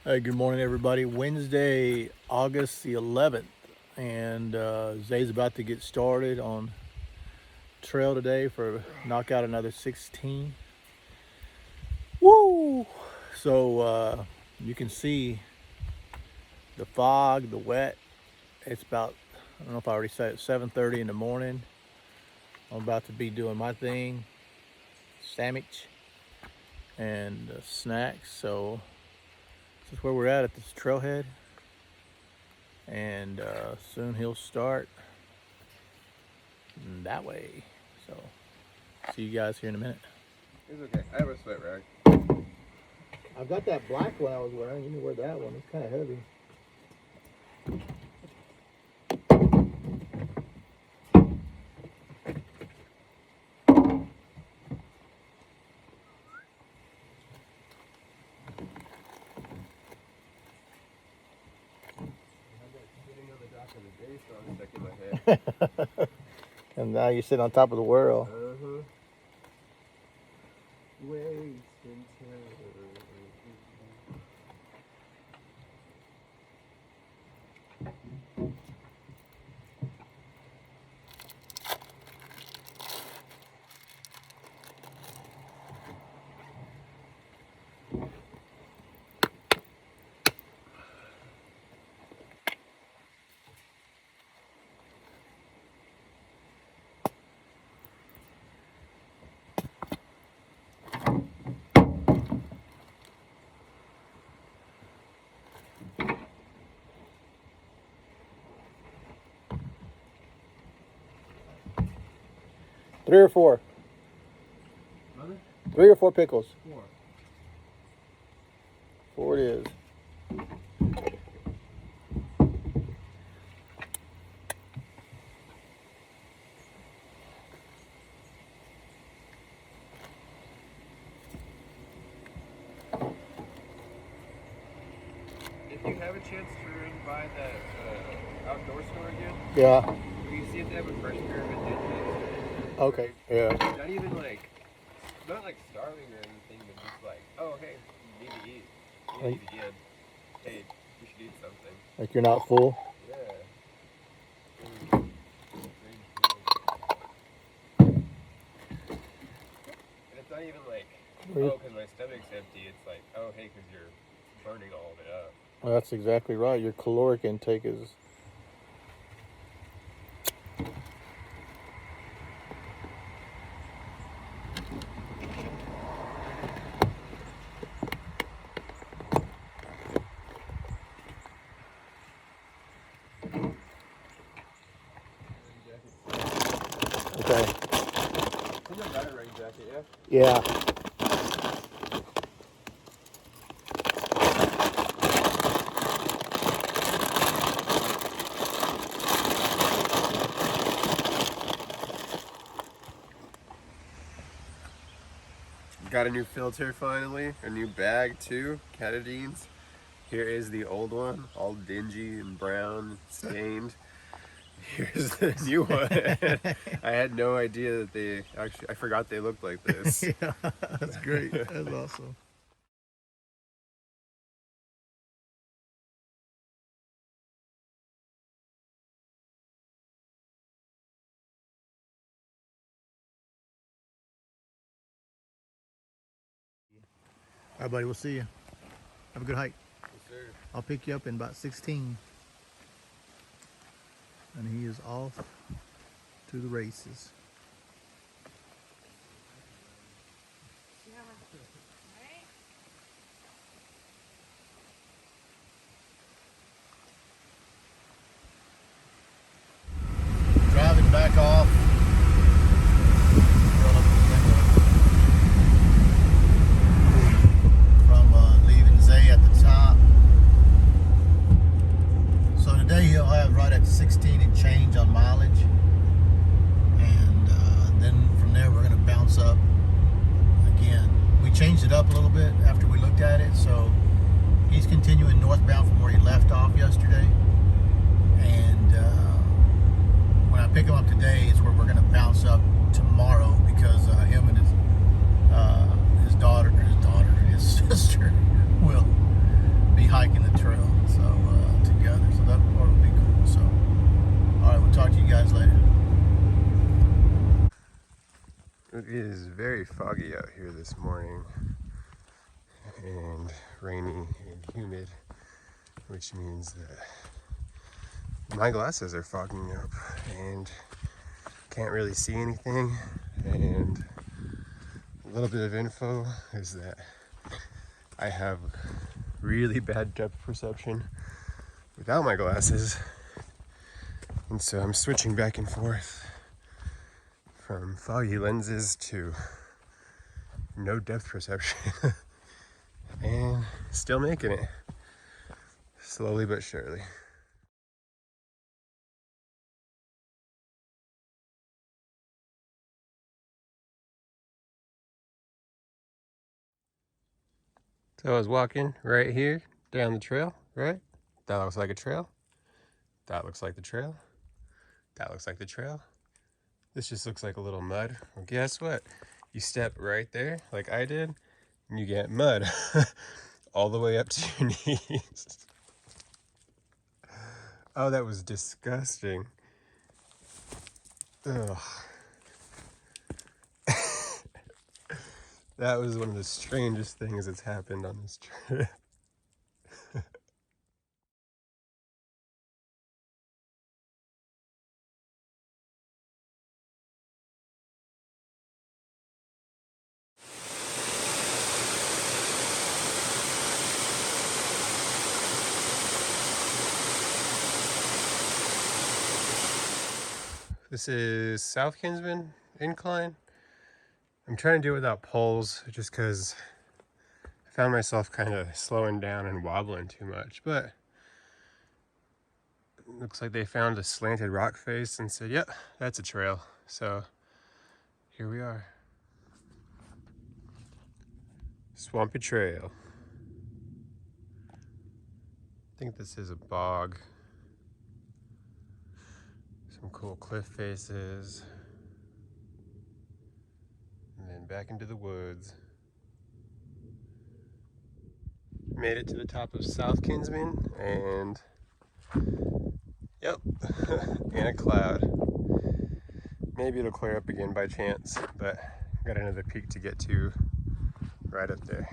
Hey, good morning, everybody. Wednesday, August the 11th, and Zay's about to get started on trail today for knock out another 16. Woo! So you can see the fog, the wet. It's about, I don't know if I already said it, 7:30 in the morning. I'm about to be doing my thing, sandwich and snacks. So this is where we're at this trailhead. And soon he'll start that way. So see you guys here in a minute. It's okay. I have a sweat rag. I've got that black one I was wearing. You can wear that one. It's kind of heavy. And now you're sitting on top of the world. Three or four? Mother? 3 or 4 pickles? 4. 4 it is. If you have a chance to run by that outdoor store again, Yeah. you see if they have a fresh pair of Untitled. Okay. Yeah. Not even not like starving or anything, but just like, oh hey, you need to eat. You need to eat again. Hey, you should eat something. Like you're not full. Yeah. And it's not even like, oh, because my stomach's empty. It's like, oh, hey, because you're burning all of it up. Well, that's exactly right. Your caloric intake is. Okay. It's a better rain jacket, yeah? Yeah. Got a new filter finally, a new bag too, Catadines. Here is the old one, all dingy and brown, stained. Here's the new one. I had no idea that they actually, I forgot they looked like this. Yeah, that's great. That's awesome. All right, buddy. We'll see you. Have a good hike. Yes, sir. I'll pick you up in about 16. And he is off to the races. Driving back off. From leaving Zay at the top. So today he'll have right at 16 and change on mileage. And then from there we're going to bounce up again. We changed it up a little bit after we looked at it. So he's continuing northbound from where he left off yesterday. And when I pick him up today is where we're going to bounce up tomorrow, because him and his sister will be hiking the trail together. So that part will be cool. So, all right, we'll talk to you guys later. It is very foggy out here this morning, and rainy and humid, which means that my glasses are fogging up and can't really see anything. And a little bit of info is that I have really bad depth perception without my glasses, and so I'm switching back and forth from foggy lenses to no depth perception and still making it slowly but surely. So I was walking right here down the trail, right? That looks like a trail. That looks like the trail. That looks like the trail. This just looks like a little mud. Well, guess what? You step right there like I did and you get mud all the way up to your knees. Oh, that was disgusting. Ugh. That was one of the strangest things that's happened on this trip. This is South Kinsman Incline. I'm trying to do it without poles just because I found myself kind of slowing down and wobbling too much, but it looks like they found a slanted rock face and said, yep, that's a trail. So here we are. Swampy Trail. I think this is a bog. Some cool cliff faces. And then back into the woods. Made it to the top of South Kinsman and yep, in a cloud. Maybe it'll clear up again by chance, but got another peak to get to right up there.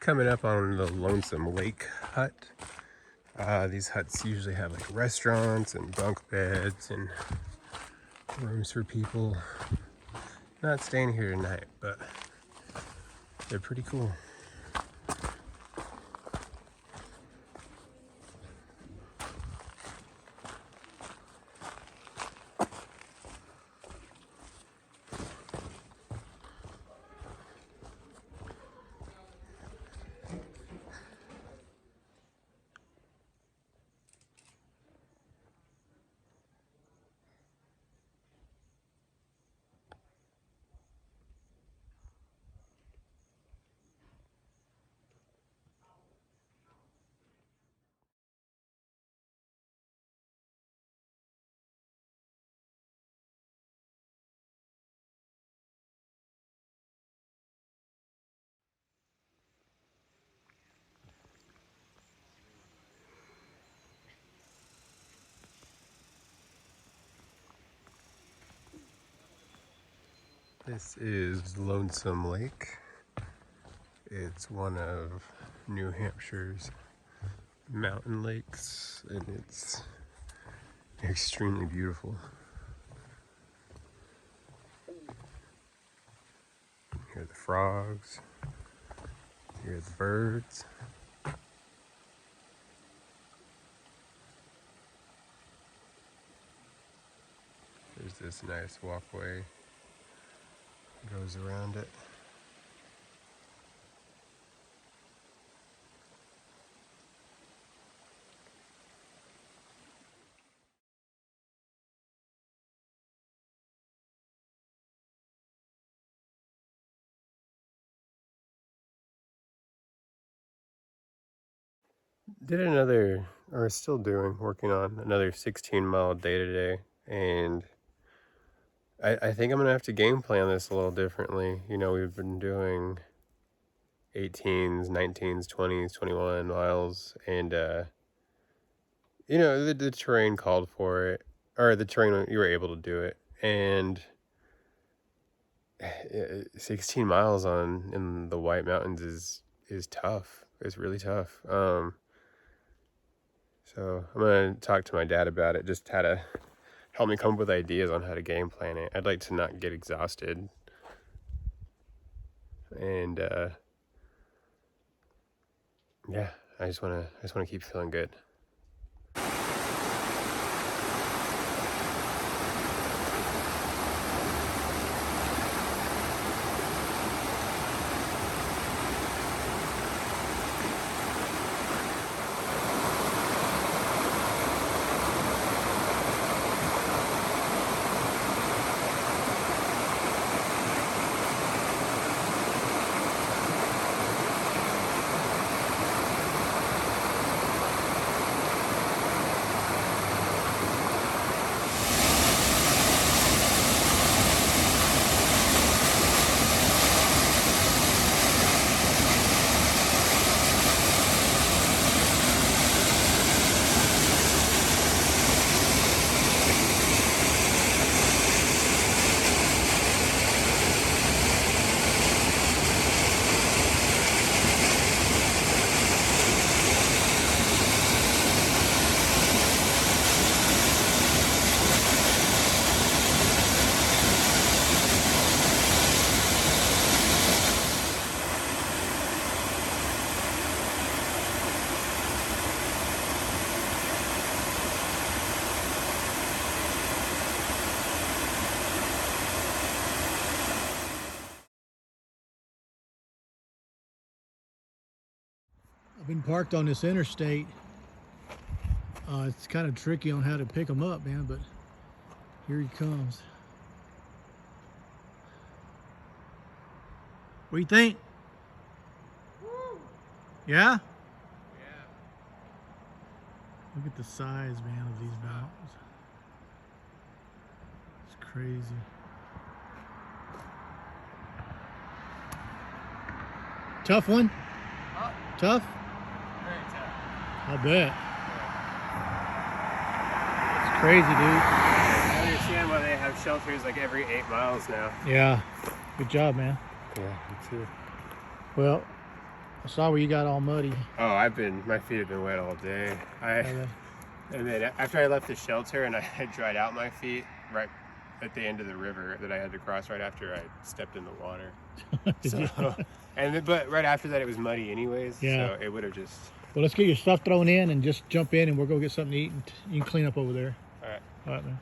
Coming up on the Lonesome Lake hut. These huts usually have like restaurants and bunk beds and rooms for people. Not staying here tonight, but they're pretty cool. This is Lonesome Lake. It's one of New Hampshire's mountain lakes, and it's extremely beautiful. Hear the frogs, hear the birds. There's this nice walkway that goes around it. Did another, or still doing, working on another 16-mile day today, and I think I'm gonna have to game plan this a little differently. You know, we've been doing 18s, 19s, 20s, 21 miles, and you know, the terrain called for it, or the terrain, you were able to do it, and 16 miles in the White Mountains is tough. It's really tough. So I'm gonna talk to my dad about it, just how to help me come up with ideas on how to game plan it. I'd like to not get exhausted, and yeah, I just wanna keep feeling good. I've been parked on this interstate. It's kind of tricky on how to pick them up, man, but here he comes. What do you think? Woo. Yeah? Yeah. Look at the size, man, of these mountains. It's crazy. Tough one? Huh? Tough? Very tough. I'll bet. It's crazy, dude. I understand why they have shelters like every 8 miles now. Yeah. Good job, man. Yeah, me too. Well, I saw where you got all muddy. Oh, my feet have been wet all day. And then after I left the shelter and I had dried out my feet right at the end of the river that I had to cross right after I stepped in the water. But right after that it was muddy anyways. Yeah. So it would have just. Well, let's get your stuff thrown in and just jump in, and we'll go get something to eat, and you can clean up over there. All right. All right, man.